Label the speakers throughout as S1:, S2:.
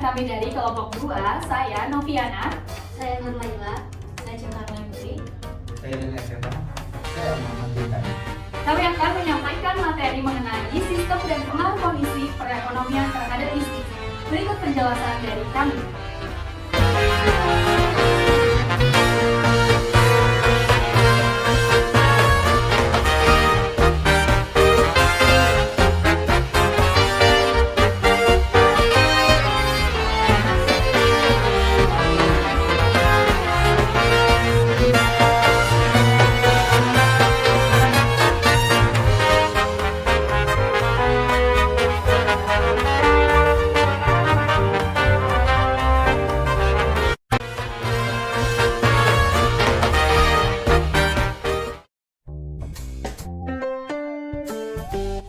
S1: kami dari kelompok 2, saya Noviana,
S2: Saya Nur Laila.
S1: saya Cinta Putri.
S3: Saya dari SMA. Saya Muhammad Bintang.
S1: Kami akan menyampaikan materi mengenai sistem dan pengaruh kondisi perekonomian terhadap bisnis. Berikut penjelasan dari kami.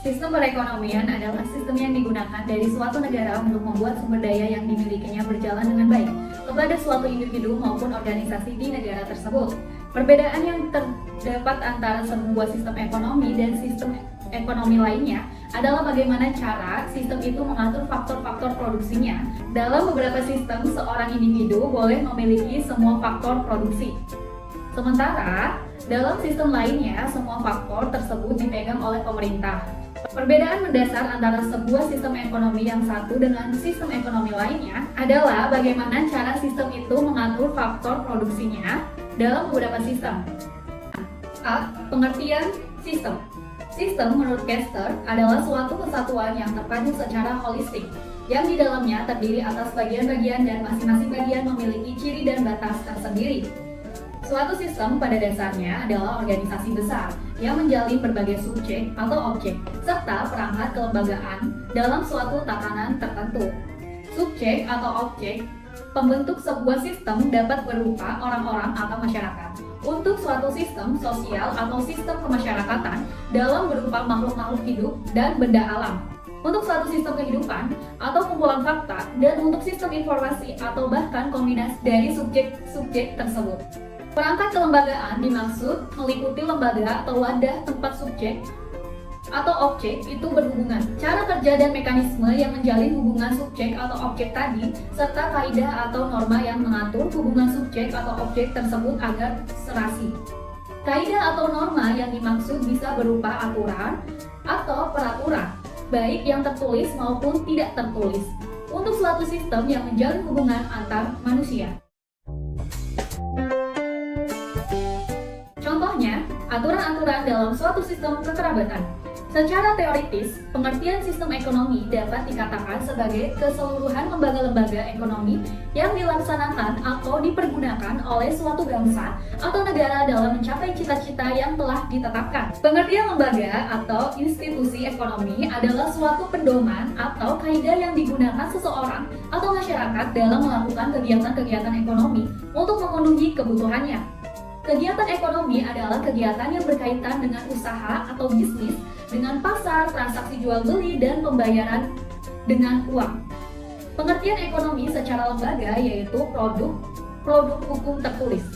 S1: Sistem perekonomian adalah sistem yang digunakan dari suatu negara untuk membuat sumber daya yang dimilikinya berjalan dengan baik kepada suatu individu maupun organisasi di negara tersebut. Perbedaan yang terdapat antara sebuah sistem ekonomi dan sistem ekonomi lainnya adalah bagaimana cara sistem itu mengatur faktor-faktor produksinya. Dalam beberapa sistem, seorang individu boleh memiliki semua faktor produksi. Sementara, dalam sistem lainnya, semua faktor tersebut dipegang oleh pemerintah. Perbedaan mendasar antara sebuah sistem ekonomi yang satu dengan sistem ekonomi lainnya adalah bagaimana cara sistem itu mengatur faktor produksinya dalam beberapa sistem. A. Pengertian sistem. Sistem menurut Kester adalah suatu kesatuan yang terpadu secara holistik, yang di dalamnya terdiri atas bagian-bagian dan masing-masing bagian memiliki ciri dan batas tersendiri. Suatu sistem pada dasarnya adalah organisasi besar yang menjalin berbagai subjek atau objek serta perangkat kelembagaan dalam suatu tatanan tertentu. Subjek atau objek pembentuk sebuah sistem dapat berupa orang-orang atau masyarakat. Untuk suatu sistem sosial atau sistem kemasyarakatan dalam berupa makhluk-makhluk hidup dan benda alam. Untuk suatu sistem kehidupan atau kumpulan fakta, dan untuk sistem informasi atau bahkan kombinasi dari subjek-subjek tersebut. Perangkat kelembagaan dimaksud meliputi lembaga atau wadah tempat subjek atau objek itu berhubungan, cara kerja dan mekanisme yang menjalin hubungan subjek atau objek tadi, serta kaidah atau norma yang mengatur hubungan subjek atau objek tersebut agar serasi. Kaidah atau norma yang dimaksud bisa berupa aturan atau peraturan, baik yang tertulis maupun tidak tertulis, untuk suatu sistem yang menjalin hubungan antar manusia. Contohnya, aturan-aturan dalam suatu sistem kekerabatan. Secara teoritis, pengertian sistem ekonomi dapat dikatakan sebagai keseluruhan lembaga-lembaga ekonomi yang dilaksanakan atau dipergunakan oleh suatu bangsa atau negara dalam mencapai cita-cita yang telah ditetapkan. Pengertian lembaga atau institusi ekonomi adalah suatu pedoman atau kaidah yang digunakan seseorang atau masyarakat dalam melakukan kegiatan-kegiatan ekonomi untuk memenuhi kebutuhannya. Kegiatan ekonomi adalah kegiatan yang berkaitan dengan usaha atau bisnis, dengan pasar, transaksi jual beli, dan pembayaran dengan uang. Pengertian ekonomi secara lembaga yaitu produk hukum tertulis,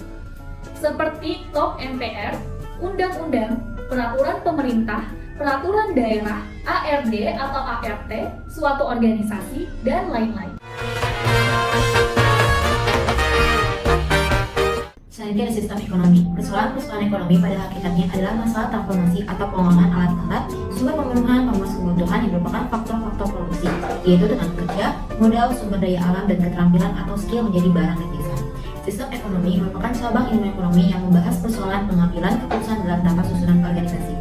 S1: seperti KOP MPR, undang-undang, peraturan pemerintah, peraturan daerah, ARD atau ART, suatu organisasi, dan lain-lain.
S2: Selanjutnya ada sistem ekonomi. Persoalan-persoalan ekonomi pada hakikatnya adalah masalah transformasi atau pengembangan alat-alat sumber pemenuhan kebutuhan yang merupakan faktor-faktor produksi, yaitu tenaga kerja, modal, sumber daya alam, dan keterampilan atau skill menjadi barang dan jasa. Sistem ekonomi merupakan cabang ilmu ekonomi yang membahas persoalan pengambilan keputusan dalam tata susunan organisasi.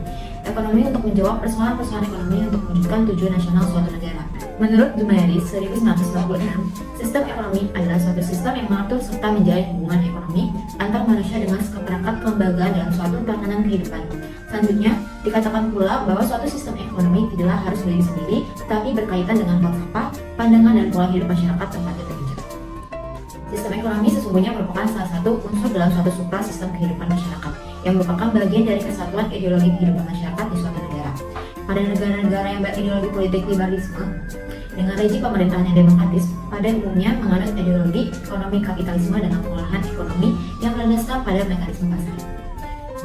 S2: Ekonomi untuk menjawab persoalan-persoalan ekonomi untuk mewujudkan tujuan nasional suatu negara. Menurut Dumairis 1996, sistem ekonomi adalah suatu sistem yang mengatur serta menjalin hubungan ekonomi antar manusia dengan seperangkat kelembagaan dalam suatu tatanan kehidupan. Selanjutnya, dikatakan pula bahwa suatu sistem ekonomi tidaklah harus berdiri sendiri, tetapi berkaitan dengan falsafah, pandangan, dan pola hidup masyarakat tempatnya bekerja. Sistem ekonomi sesungguhnya merupakan salah satu unsur dalam suatu supra sistem kehidupan masyarakat, yang merupakan bagian dari kesatuan ideologi kehidupan masyarakat di suatu negara. Pada negara-negara yang berideologi politik liberalisme, dengan rejim pemerintahan yang demokratis, pada umumnya menganut ideologi ekonomi kapitalisme dengan pengolahan ekonomi yang berdasarkan pada mekanisme pasar.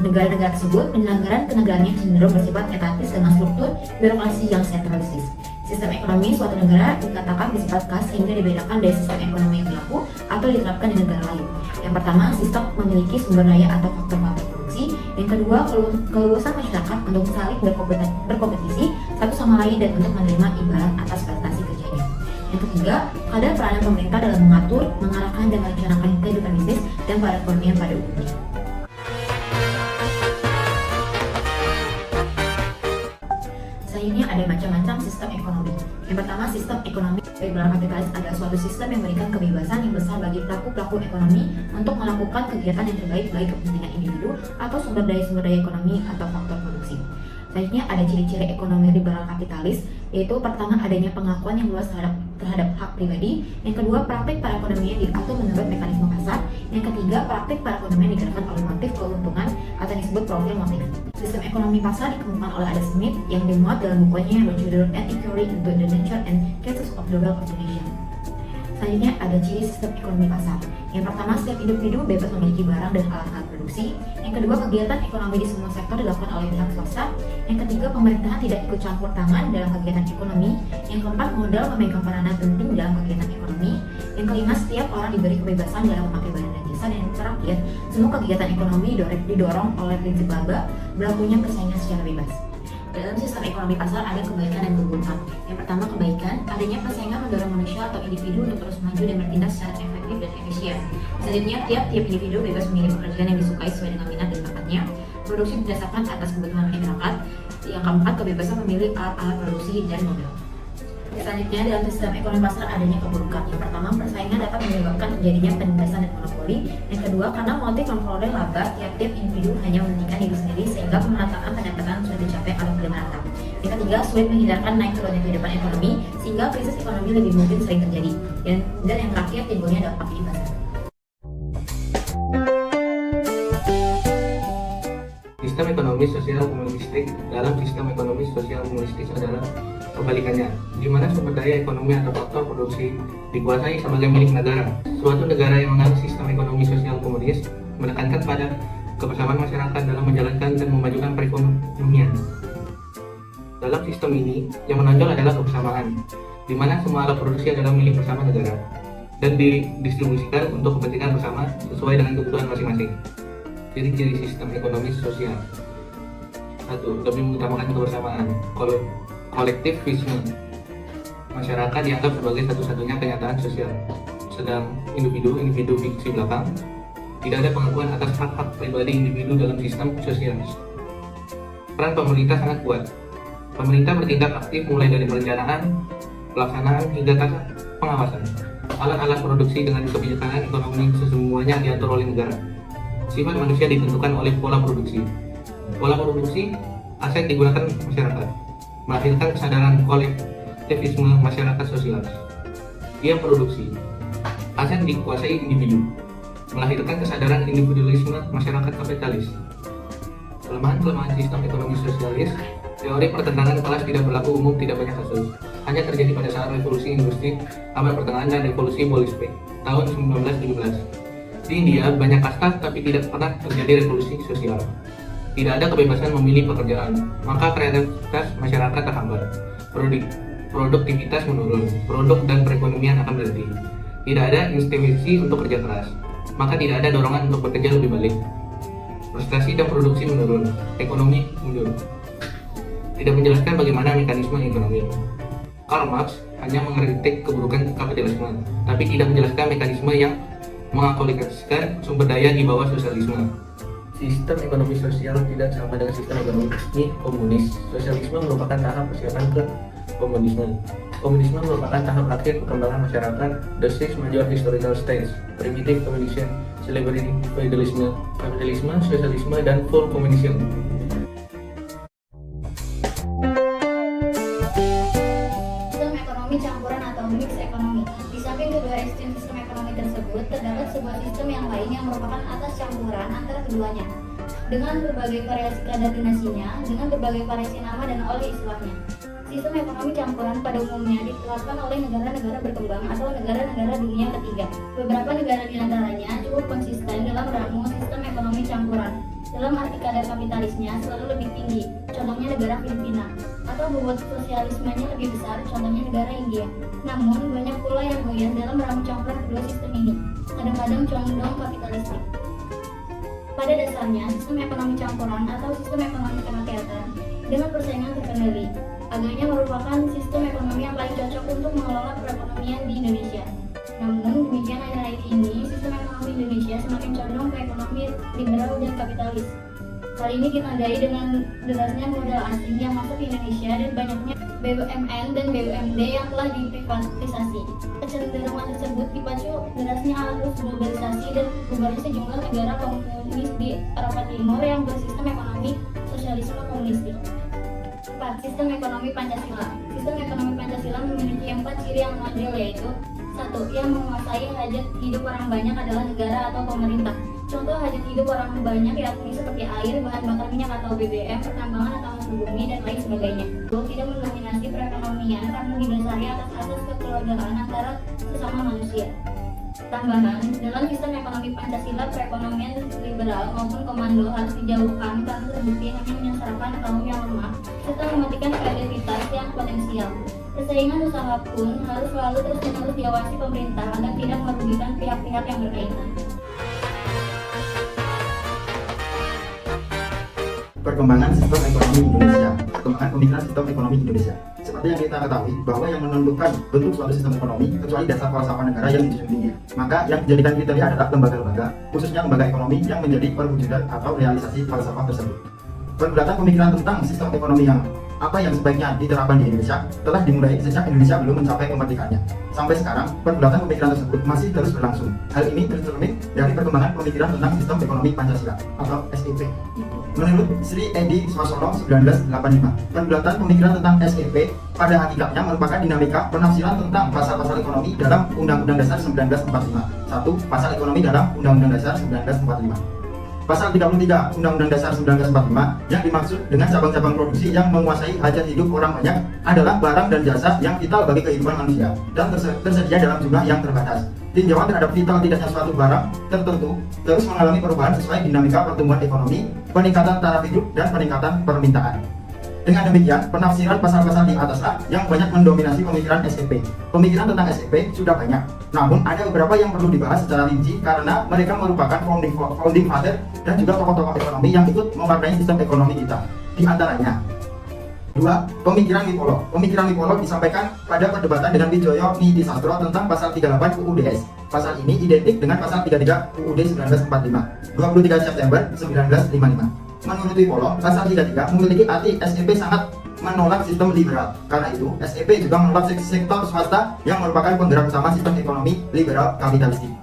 S2: Negara-negara tersebut, penyelenggaraan kenegaraannya cenderung bersifat etatis dengan struktur birokrasi yang sentralistis. Sistem ekonomi suatu negara dikatakan bersifat khas sehingga dibedakan dari sistem ekonomi yang berlaku atau diterapkan di negara lain. Yang pertama, sistem memiliki sumber daya atau faktor-faktor produksi. Yang kedua, keluasan masyarakat untuk saling berkompetisi satu sama lain dan untuk menerima imbalan atas prestasi kerjanya. Yang ketiga, ada peranan pemerintah dalam mengatur, mengarahkan, dan merencanakan kehidupan bisnis dan perekonomian pada umumnya. Selanjutnya ada macam-macam sistem ekonomi. Yang pertama, sistem ekonomi liberal kapitalis adalah suatu sistem yang memberikan kebebasan yang besar bagi pelaku-pelaku ekonomi untuk melakukan kegiatan yang terbaik bagi kepentingan individu atau sumber daya ekonomi atau faktor produksi. Selanjutnya ada ciri-ciri ekonomi liberal kapitalis, yaitu pertama adanya pengakuan yang luas terhadap hak pribadi, yang kedua praktik perekonomian diatur menurut mekanisme pasar, yang ketiga praktik perekonomian digerakkan oleh motif keuntungan atau disebut profil motif. Sistem ekonomi pasar dikemukakan oleh Adam Smith yang dimuat dalam bukunya yang berjudul An Inquiry into the Nature and Causes of Global Population. Selanjutnya ada ciri sistem ekonomi pasar. Yang pertama, setiap individu bebas memiliki barang dan alat-alat produksi. Yang kedua, kegiatan ekonomi di semua sektor dilakukan oleh pihak swasta. Yang ketiga, pemerintahan tidak ikut campur tangan dalam kegiatan ekonomi. Yang keempat, modal memegang peranan penting dalam kegiatan ekonomi. Yang kelima, setiap orang diberi kebebasan dalam memakai barang dan jasa. Dan yang terakhir, semua kegiatan ekonomi didorong oleh prinsip laba, berlakunya persaingan secara bebas. Dalam sistem ekonomi pasar ada kebaikan dan keburukan. Yang pertama, kebaikan, adanya persaingan mendorong manusia atau individu untuk terus maju dan bertindak secara efektif dan efisien. Selanjutnya, tiap individu bebas memilih pekerjaan yang disukai sesuai dengan minat dan bakatnya. Produksi berdasarkan atas kebutuhan masyarakat. Yang keempat, kebebasan memilih alat-alat produksi dan modal. Selanjutnya, dalam sistem ekonomi pasar adanya keburukan. Yang pertama, persaingan dapat menyebabkan terjadinya penindasan dan monopoli. Yang kedua, karena motif memperoleh laba, tiap-tiap individu hanya mementingkan diri sendiri sehingga pemerataan pendapatan sulit dicapai atau belum merata. Yang ketiga, sulit menghindarkan naik turunnya kehidupan ekonomi sehingga krisis ekonomi lebih mungkin sering terjadi. Dan yang terakhir, timbulnya dampak di pasar.
S3: Sistem ekonomi sosial komunistik. Dalam sistem ekonomi sosial komunistik adalah kebalikannya, di mana sumber daya ekonomi atau faktor produksi dikuasai sebagai milik negara. Suatu negara yang menganut sistem ekonomi sosial komunis menekankan pada kebersamaan masyarakat dalam menjalankan dan memajukan perekonomian. Dalam sistem ini, yang menonjol adalah kebersamaan, di mana semua alat produksi adalah milik bersama negara dan didistribusikan untuk kepentingan bersama sesuai dengan kebutuhan masing-masing. Ciri-ciri sistem ekonomi sosial. 1. Lebih mengutamakan kebersamaan. Kolektivisme. Masyarakat dianggap sebagai satu-satunya kenyataan sosial, sedang individu fiksi belakang. Tidak ada pengakuan atas hak-hak pribadi individu dalam sistem sosialis. Peran pemerintah sangat kuat. Pemerintah bertindak aktif mulai dari perencanaan, pelaksanaan hingga pengawasan. Alat-alat produksi dengan kebijakan ekonomi semuanya diatur oleh negara. Sifat manusia ditentukan oleh pola produksi. Pola produksi, aset digunakan masyarakat, melahirkan kesadaran kolektivisme masyarakat sosialis. Dia produksi, aset dikuasai individu, melahirkan kesadaran individualisme masyarakat kapitalis. Kelemahan sistem ekonomi sosialis. Teori pertentangan kelas tidak berlaku umum, tidak banyak kasus. Hanya terjadi pada saat revolusi industri abad pertengahan dan revolusi Bolshevik tahun 1917. Di India banyak kasta tapi tidak pernah terjadi revolusi sosial. Tidak ada kebebasan memilih pekerjaan, maka kreativitas masyarakat terhambat. Produktivitas menurun, produk dan perekonomian akan berhenti. Tidak ada instimasi untuk kerja keras, maka tidak ada dorongan untuk bekerja lebih baik. Prestasi dan produksi menurun, ekonomi mundur. Tidak menjelaskan bagaimana mekanisme ekonomi. Karl Marx hanya mengkritik keburukan kapitalisme, tapi tidak menjelaskan mekanisme yang mengakomodirkan sumber daya di bawah sosialisme. Sistem ekonomi sosial tidak sama dengan sistem ekonomi komunis. Sosialisme merupakan tahap persiapan ke komunisme. Komunisme merupakan tahap akhir perkembangan masyarakat. The six major historical stages: primitive communism, celebrity feudalism, kapitalisme, sosialisme, dan full communism.
S4: Sistem ekonomi campuran atau mix ekonomi. Di samping kedua ekstrem sistem ekonomi tersebut, terdapat sebuah sistem yang lain yang merupakan atas campuran antara keduanya, dengan berbagai variasi kadar dinasinya, dengan berbagai variasi nama dan oleh istilahnya. Sistem ekonomi campuran pada umumnya diterapkan oleh negara-negara berkembang atau negara-negara dunia ketiga. Beberapa negara di antaranya cukup konsisten dalam meramu sistem ekonomi campuran. dalam arti kadar kapitalisnya selalu lebih tinggi, contohnya negara Filipina, atau bobot sosialismenya lebih besar, contohnya negara India. Namun, banyak pula yang goyah dalam meramu campuran kedua sistem ini, kadang-kadang condong kapitalistik. Pada dasarnya, sistem ekonomi campuran atau sistem ekonomi kerakyatan dengan persaingan terkendali agaknya merupakan sistem ekonomi yang paling cocok untuk mengelola perekonomian di Indonesia. Namun demikian, akhir-akhir ini sistem ekonomi Indonesia semakin condong ke ekonomi liberal dan kapitalis. Hal ini ditandai dengan derasnya modal asing yang masuk ke Indonesia dan banyaknya BUMN dan BUMD yang telah diprivatisasi. Kecenderungan tersebut dipacu derasnya arus globalisasi dan bubarnya sejumlah negara komunis di Eropa Timur yang bersistem ekonomi sosialisme komunistik. 4. Sistem ekonomi Pancasila. Sistem ekonomi Pancasila memiliki 4 ciri yang menonjol, yaitu 1. Yang menguasai hajat hidup orang banyak adalah negara atau pemerintah. Contoh hajat hidup orang banyak yakni seperti air, bahan bakar minyak atau BBM, pertambangan atau hasil bumi, dan lain sebagainya. 2. Tidak mendominasi perekonomian karena didasari atas asas kekeluargaan antara sesama manusia. Tambahan, dalam sistem ekonomi Pancasila, perekonomian liberal maupun komando harus dijauhkan karena terbukti hanya menyasarkan kaum yang lemah serta mematikan kreativitas yang potensial. Persaingan usaha pun harus selalu terus-menerus diawasi pemerintah agar tidak merugikan pihak-pihak yang berkaitan.
S5: Perkembangan sistem ekonomi Indonesia. Perkembangan pemikiran sistem ekonomi Indonesia. Seperti yang kita ketahui bahwa yang menentukan bentuk suatu sistem ekonomi kecuali dasar falsafah negara yang dijunjung tinggi, maka yang dijadikan kriteria adalah lembaga-lembaga, khususnya lembaga ekonomi yang menjadi perwujudan atau realisasi falsafah tersebut. Pergulatan pemikiran tentang sistem ekonomi yang sebaiknya diterapkan di Indonesia telah dimulai sejak Indonesia belum mencapai kemerdekaannya. Sampai sekarang, pergulatan pemikiran tersebut masih terus berlangsung. Hal ini tercermin dari perkembangan pemikiran tentang sistem ekonomi Pancasila atau SEP. Menurut Sri Edi Swasono 1985, pergulatan pemikiran tentang SEP pada hakikatnya merupakan dinamika penafsiran tentang pasal-pasal ekonomi dalam Undang-Undang Dasar 1945. 1. Pasal ekonomi dalam Undang-Undang Dasar 1945. Pasal 33 Undang-Undang Dasar 1945 yang dimaksud dengan cabang-cabang produksi yang menguasai hajat hidup orang banyak adalah barang dan jasa yang vital bagi kehidupan manusia dan tersedia dalam jumlah yang terbatas. Tinjauan terhadap vital tidaknya suatu barang tertentu terus mengalami perubahan sesuai dinamika pertumbuhan ekonomi, peningkatan taraf hidup, dan peningkatan permintaan. Dengan demikian, penafsiran pasal-pasal di ataslah yang banyak mendominasi pemikiran SEP. Pemikiran tentang SEP sudah banyak, namun ada beberapa yang perlu dibahas secara rinci karena mereka merupakan founding father dan juga tokoh-tokoh ekonomi yang ikut mewarnai sistem ekonomi kita. Di antaranya, 2. Pemikiran Wipolo. Pemikiran Wipolo disampaikan pada perdebatan dengan Wijoyo Nitisastro tentang pasal 38 UUDS. Pasal ini identik dengan pasal 33 UUD 1945, 23 September 1955. Menurut Wipolo, pasal 33 memiliki arti SEP sangat menolak sistem liberal. Karena itu, SEP juga menolak sektor swasta yang merupakan penggerak utama sistem ekonomi liberal kapitalistik.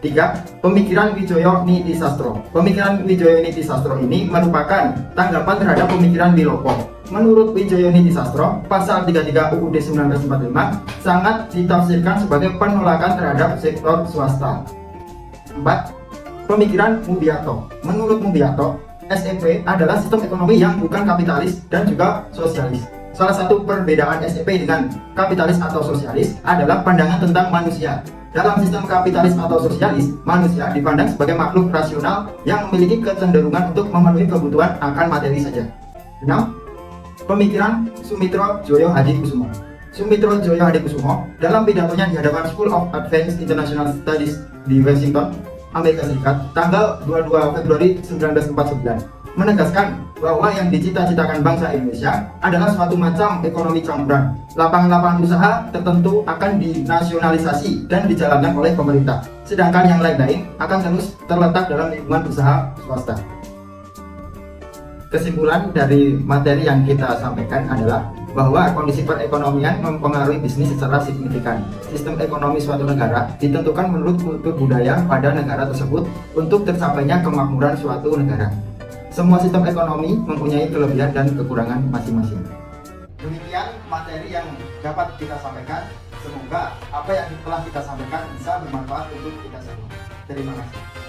S5: 3. Pemikiran Wijoyo Nitisastro. Pemikiran Wijoyo Nitisastro ini merupakan tanggapan terhadap pemikiran Wilopo. Menurut Wijoyo Nitisastro, pasal 33 UUD 1945 sangat ditafsirkan sebagai penolakan terhadap sektor swasta. 4. Pemikiran Mubiato. Menurut Mubiato, SEP adalah sistem ekonomi yang bukan kapitalis dan juga sosialis. Salah satu perbedaan SEP dengan kapitalis atau sosialis adalah pandangan tentang manusia. Dalam sistem kapitalis atau sosialis, manusia dipandang sebagai makhluk rasional yang memiliki kecenderungan untuk memenuhi kebutuhan akan materi saja. 6. Pemikiran Sumitro Joyo Hadikusumo. Sumitro Joyo Hadikusumo dalam pidatonya di hadapan School of Advanced International Studies di Washington, Amerika Serikat, tanggal 22 Februari 1949, menegaskan bahwa yang dicita-citakan bangsa Indonesia adalah suatu macam ekonomi campuran. Lapangan-lapangan usaha tertentu akan dinasionalisasi dan dijalankan oleh pemerintah, sedangkan yang lain-lain akan terus terletak dalam lingkungan usaha swasta. Kesimpulan dari materi yang kita sampaikan adalah bahwa kondisi perekonomian mempengaruhi bisnis secara signifikan. Sistem ekonomi suatu negara ditentukan menurut kultur budaya pada negara tersebut untuk tercapainya kemakmuran suatu negara. Semua sistem ekonomi mempunyai kelebihan dan kekurangan masing-masing. Demikian materi yang dapat kita sampaikan. Semoga apa yang telah kita sampaikan bisa bermanfaat untuk kita semua. Terima kasih.